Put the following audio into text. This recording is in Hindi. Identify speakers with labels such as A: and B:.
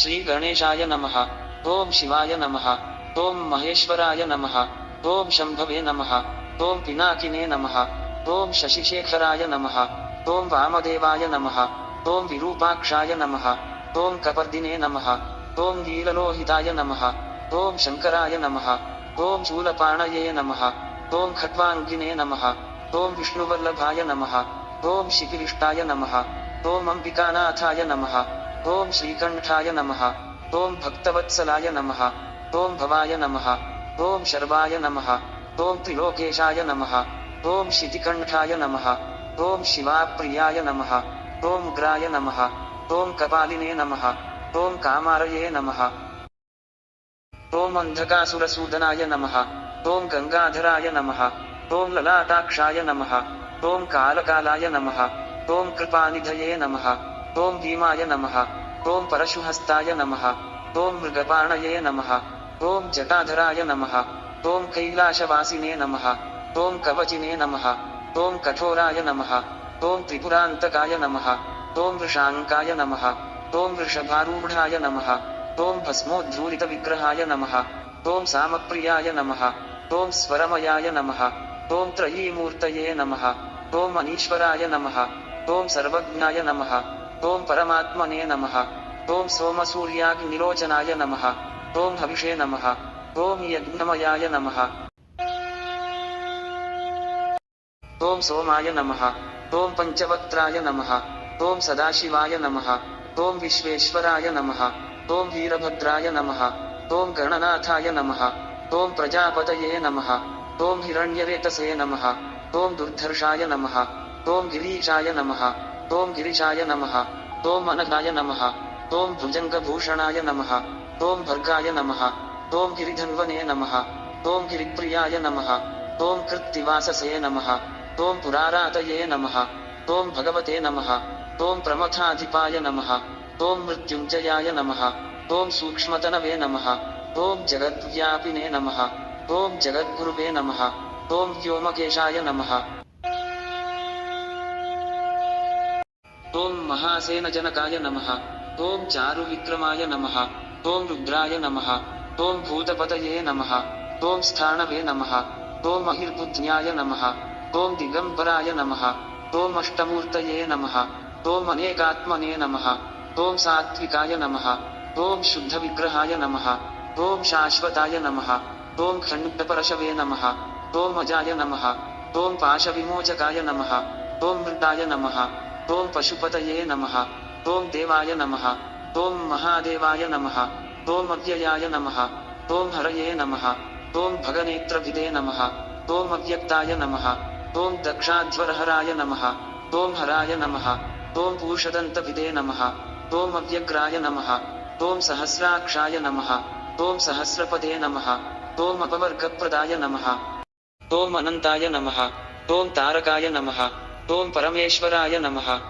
A: श्री गणेशाय नमः। ओम शिवाय नमः। ओम महेश्वराय नमः। ओम शंभवे नमः। ओम पिनाकिने नमः। ओम शशिशेखराय नमः। ओम वामदेवाय नमः। ओम विरूपाक्षाय नमः। ओम कपर्दिने नमः। ओम नीललोहिताय नमः। ओम शंकराय नमः। ओम शूलपाणये नमः। ओम खट्वांगिने नमः। ओम विष्णुवल्लभाय नमः। ओम शिखिरिष्टाय नमः। ओम अंबिकानाथाय नमः। ओम श्रीकंठाय नमः। ओम भक्तवत्सलाय नमः। ओम भवाय नमः। ओम शर्वाय नमः। ओम त्रिलोकेशाय नमः। ओम शितिकंठाय नमः। ओम शिवाप्रियाय नमः। ओम उग्राय नमः। ओम कपालिने नमः। ओम कामारये नमः। ओम अंधकासुरसूदनाय नमः। ओम गंगाधराय नमः। ओम ललाटाक्षाय नमः। ओम कालकालाय नमः। ओम कृपानिधये नमः। ओम भीमाय नमः। ओम परशुहस्ताय नमः। ओम मृगपाणये नमः। ओम जटाधराय नमः। ओम कैलाशवासिने नमः। ओम कवचिने नमः। ओम कठोराय नमः। ओम त्रिपुरान्तकाय नमः। ओम वृषांकाय नमः। ओम वृषभारूढाय नमः। ओम भस्मोद्धूलितविग्रहाय नमः। ओम सामप्रियाय नमः। ओम स्वरमयाय नमः। ओम त्रयीमूर्तये नमः। ओम अनीश्वराय नमः। ओम सर्वज्ञाय नमः। ओम परमात्मने नमः। ओम सोमसूर्याग्निलोचनाय नमः। ओम हविषे नमः। ओम यज्ञमयाय नमः। ओम सोमाय नमः। ओम पंचवक्त्राय नमः। ओम सदाशिवाय नमः। ओम विश्वेश्वराय नमः। ओम वीरभद्राय नमः। ओम गणनाथाय नमः। ओम प्रजापतये नमः। ओम हिरण्यरेतसे नमः। ओम दुर्धर्षाय नमः। ओम गिरीशाय नमः। ओम गिरिशाय नमः। ओम अनघाय नमः। ओम भुजंगभूषणाय नमः। ओम भर्गाय नमः। ओम गिरिधन्वने नमः। ओम गिरिप्रियाय नमः। ओम कृत्तिवाससे नमः। ओम पुरारातये नमः। ओम भगवते नमः। ओम प्रमथाधिपाय नमः। ओम मृत्युंजयाय नमः। ओम सूक्ष्मतनवे नमः। ओम जगद्व्यापिने नमः। ओम जगद्गुरुवे नमः। ओम व्योमकेशाय नमः। ओम महासेनजनकाय नमः। ओम चारुविक्रमाय नमः। ओम रुद्राय नमः। ओम भूतपतये नमः। ओम स्थाणवे नमः। ओम अहिर्बुद्ध्याय नमः। ओम दिगंबराय नमः। ओम अष्टमूर्तये नमः। ओम अनेकात्मने नमः। ओम सात्विकाय नमः। ओम शुद्धविग्रहाय नमः। ओम शाश्वताय नमः। ओम खण्डपरशवे नमः। ओम अजाय नमः। ओम पाशविमोचकाय नमः। ओम मृताय नमः। ओम पशुपतये नमः। ओम देवाय नमः। ओम महादेवाय नमः। ओम अव्ययाय नमः। ओम हरये नमः। ओम भगनेत्रभिदे नमः। ओम अव्यक्ताय नमः। ओम दक्षाध्वरहराय नमः। ओम हराय नमः। ओम पूषदन्तभिदे नमः। ओम अव्यग्राय नमः। ओम सहस्राक्षाय नमः। ओम सहस्रपदे नमः। ओम अपवर्गप्रदाय नमः। ओम अनंताय नमः। ओम तारकाय नमः। ओम परमेश्वराय नमः।